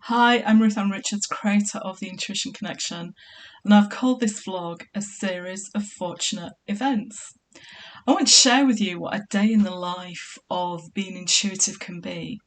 Hi, I'm Ruth Richards, creator of the Intuition Connection, and I've called this vlog a series of fortunate events. I want to share with you what a day in the life of being intuitive can be.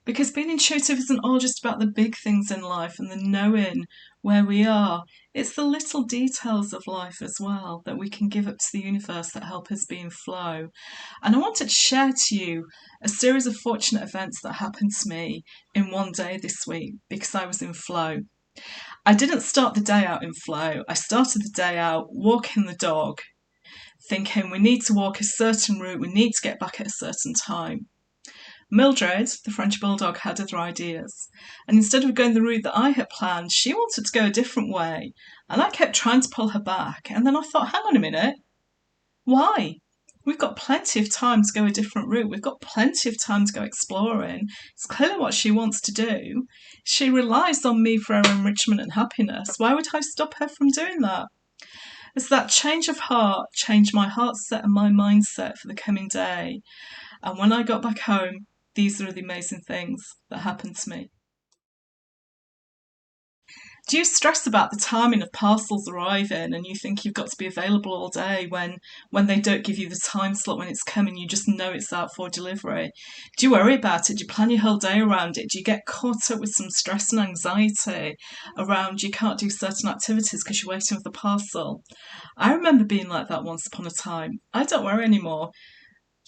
Because being intuitive isn't all just about the big things in life and the knowing where we are. It's the little details of life as well that we can give up to the universe that help us be in flow. And I wanted to share to you a series of fortunate events that happened to me in one day this week because I was in flow. I didn't start the day out in flow. I started the day out walking the dog, thinking we need to walk a certain route, we need to get back at a certain time. Mildred, the French bulldog, had other ideas, and instead of going the route that I had planned, she wanted to go a different way, and I kept trying to pull her back, and then I thought, hang on a minute, why? We've got plenty of time to go a different route. We've got plenty of time to go exploring. It's clearly what she wants to do. She relies on me for her enrichment and happiness. Why would I stop her from doing that? As that change of heart changed my heart set and my mindset for the coming day. And when I got back home, these are the amazing things that happened to me. Do you stress about the timing of parcels arriving and you think you've got to be available all day when they don't give you the time slot when it's coming, you just know it's out for delivery? Do you worry about it? Do you plan your whole day around it? Do you get caught up with some stress and anxiety around you can't do certain activities because you're waiting for the parcel? I remember being like that once upon a time. I don't worry anymore.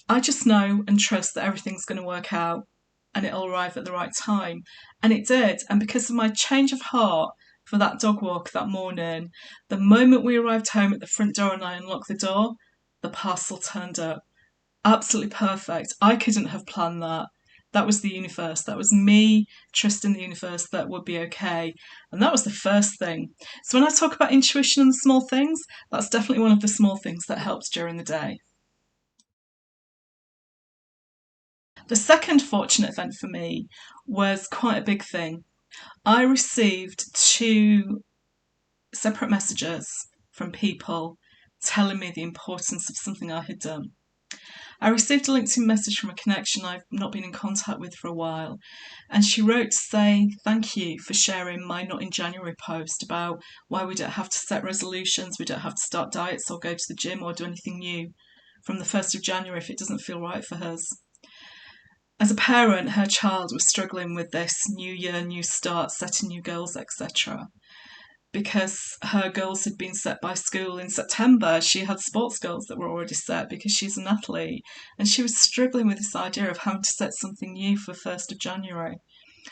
I just know and trust that everything's going to work out and it'll arrive at the right time. And it did. And because of my change of heart for that dog walk that morning, the moment we arrived home at the front door and I unlocked the door, the parcel turned up. Absolutely perfect. I couldn't have planned that. That was the universe. That was me trusting the universe that would be okay. And that was the first thing. So when I talk about intuition and the small things, that's definitely one of the small things that helped during the day. The second fortunate event for me was quite a big thing. I received two separate messages from people telling me the importance of something I had done. I received a LinkedIn message from a connection I've not been in contact with for a while, and she wrote to say thank you for sharing my Not in January post about why we don't have to set resolutions, we don't have to start diets or go to the gym or do anything new from the 1st of January if it doesn't feel right for us. As a parent, her child was struggling with this new year, new start, setting new goals, etc. Because her goals had been set by school in September, she had sports goals that were already set because she's an athlete. And she was struggling with this idea of having to set something new for 1st of January.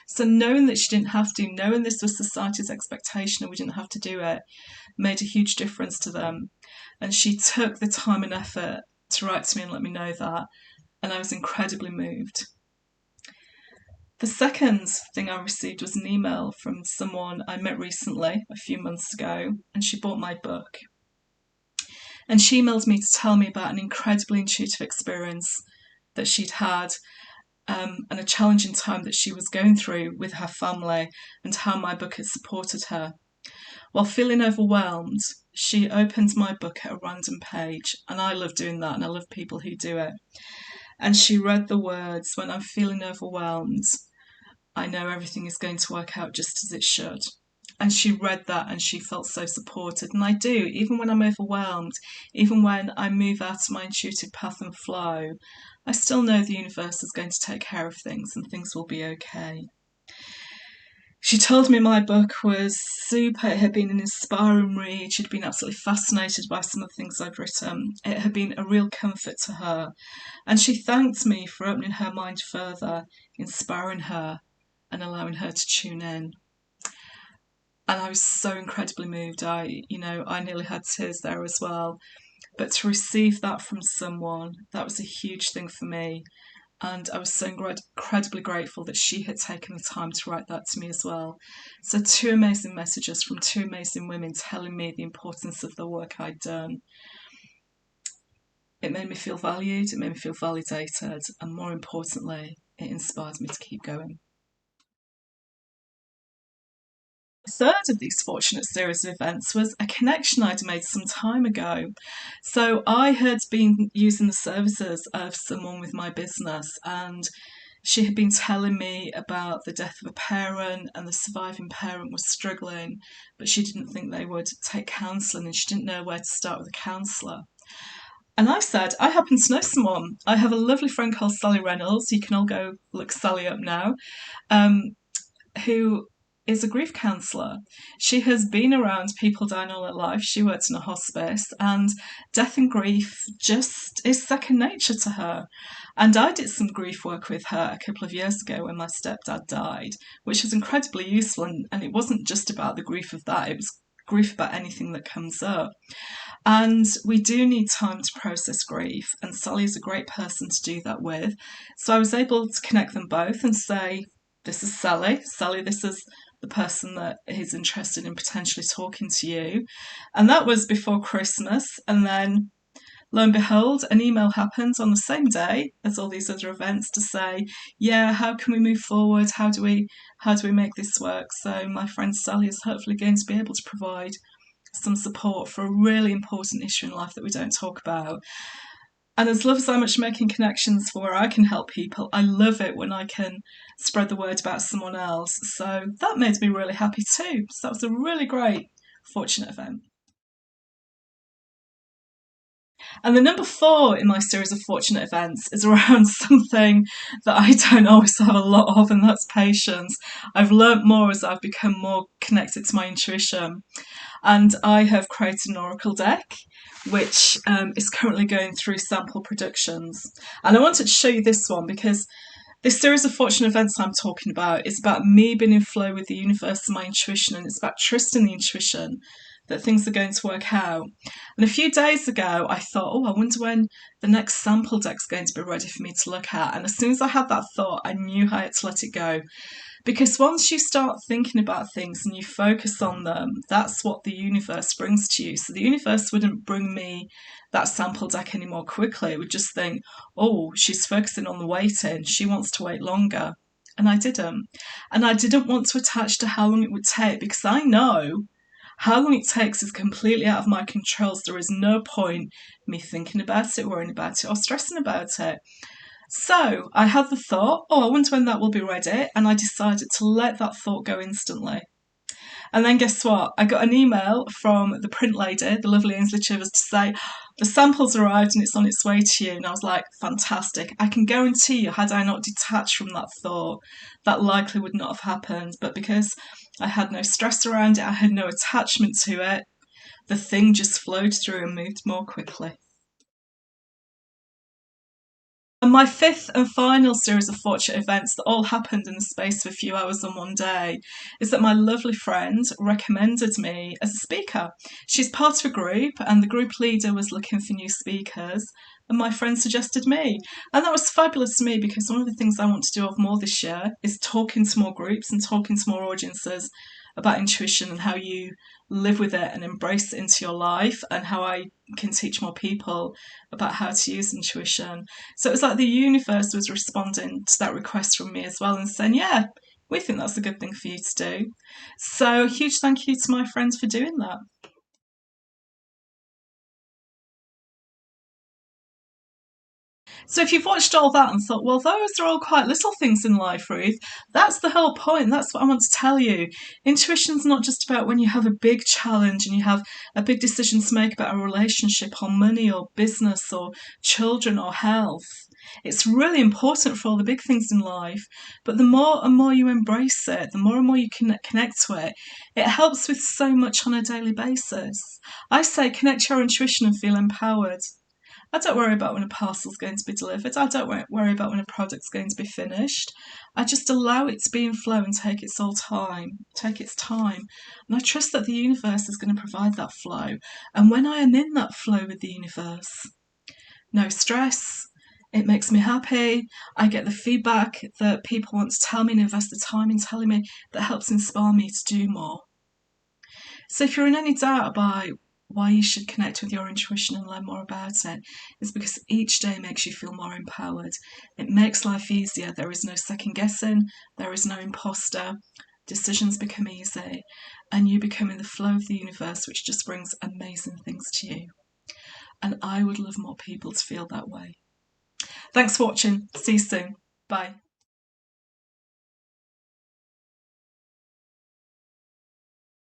So knowing that she didn't have to, knowing this was society's expectation and we didn't have to do it, made a huge difference to them. And she took the time and effort to write to me and let me know that. And I was incredibly moved. The second thing I received was an email from someone I met recently, a few months ago, and she bought my book. And she emailed me to tell me about an incredibly intuitive experience that she'd had and a challenging time that she was going through with her family and how my book had supported her. While feeling overwhelmed, she opened my book at a random page, and I love doing that and I love people who do it. And she read the words, "When I'm feeling overwhelmed, I know everything is going to work out just as it should." And she read that and she felt so supported. And I do, even when I'm overwhelmed, even when I move out of my intuitive path and flow, I still know the universe is going to take care of things and things will be okay. She told me my book was super. It had been an inspiring read. She'd been absolutely fascinated by some of the things I'd written. It had been a real comfort to her. And she thanked me for opening her mind further, inspiring her, and allowing her to tune in. And I was so incredibly moved. I nearly had tears there as well. But to receive that from someone, that was a huge thing for me. And I was so incredibly grateful that she had taken the time to write that to me as well. So two amazing messages from two amazing women telling me the importance of the work I'd done. It made me feel valued, it made me feel validated, and more importantly, it inspired me to keep going. The third of these fortunate series of events was a connection I'd made some time ago. So I had been using the services of someone with my business, and She had been telling me about the death of a parent, and the surviving parent was struggling, but she didn't think they would take counselling, and she didn't know where to start with a counsellor. And I said, I happen to know someone. I have a lovely friend called Sally Reynolds. You can all go look Sally up now. Um, who is a grief counsellor. She has been around people dying all her life. She works in a hospice, and death and grief just is second nature to her. And I did some grief work with her a couple of years ago when my stepdad died, which was incredibly useful. And it wasn't just about the grief of that, it was grief about anything that comes up. And we do need time to process grief, and Sally is a great person to do that with. So I was able to connect them both and say, this is Sally. Sally, this is the person that is interested in potentially talking to you. And that was before Christmas. And then lo and behold, an email happens on the same day as all these other events to say, yeah, how can we move forward? How do we make this work? So my friend Sally is hopefully going to be able to provide some support for a really important issue in life that we don't talk about. And as love as so much making connections for where I can help people, I love it when I can spread the word about someone else. So that made me really happy too. So that was a really great, fortunate event. And the number 4 in my series of fortunate events is around something that I don't always have a lot of, and that's patience. I've learnt more as I've become more connected to my intuition. And I have created an oracle deck, which is currently going through sample productions. And I wanted to show you this one because this series of fortunate events I'm talking about is about me being in flow with the universe and my intuition, and it's about trusting the intuition that things are going to work out. And a few days ago, I thought, oh, I wonder when the next sample deck's going to be ready for me to look at. And as soon as I had that thought, I knew I had to let it go. Because once you start thinking about things and you focus on them, that's what the universe brings to you. So the universe wouldn't bring me that sample deck any more quickly. It would just think, oh, she's focusing on the waiting. She wants to wait longer. And I didn't. And I didn't want to attach to how long it would take, because I know how long it takes is completely out of my control. So there is no point me thinking about it, worrying about it, or stressing about it. So I had the thought, oh, I wonder when that will be ready, and I decided to let that thought go instantly. And then guess what? I got an email from the print lady, the lovely Ainsley Chivers, to say the sample's arrived and it's on its way to you. And I was like, fantastic. I can guarantee you, had I not detached from that thought, that likely would not have happened. But because I had no stress around it, I had no attachment to it, the thing just flowed through and moved more quickly. And my 5th and final series of fortunate events that all happened in the space of a few hours on one day is that my lovely friend recommended me as a speaker. She's part of a group, and the group leader was looking for new speakers, and my friend suggested me. And that was fabulous to me, because one of the things I want to do more this year is talking to more groups and talking to more audiences about intuition and how you live with it and embrace it into your life, and how I can teach more people about how to use intuition. So it was like the universe was responding to that request from me as well and saying, yeah, we think that's a good thing for you to do. So a huge thank you to my friends for doing that. So if you've watched all that and thought, well, those are all quite little things in life, Ruth, that's the whole point. That's what I want to tell you. Intuition's not just about when you have a big challenge and you have a big decision to make about a relationship or money or business or children or health. It's really important for all the big things in life, but the more and more you embrace it, the more and more you can connect to it, it helps with so much on a daily basis. I say connect your intuition and feel empowered. I don't worry about when a parcel's going to be delivered. I don't worry about when a product's going to be finished. I just allow it to be in flow and take its time. And I trust that the universe is going to provide that flow. And when I am in that flow with the universe, no stress, it makes me happy. I get the feedback that people want to tell me and invest the time in telling me, that helps inspire me to do more. So if you're in any doubt about why you should connect with your intuition and learn more about it, is because each day makes you feel more empowered. It makes life easier. There is no second guessing. There is no imposter. Decisions become easy, and you become in the flow of the universe, which just brings amazing things to you. And I would love more people to feel that way. Thanks for watching. See you soon. Bye.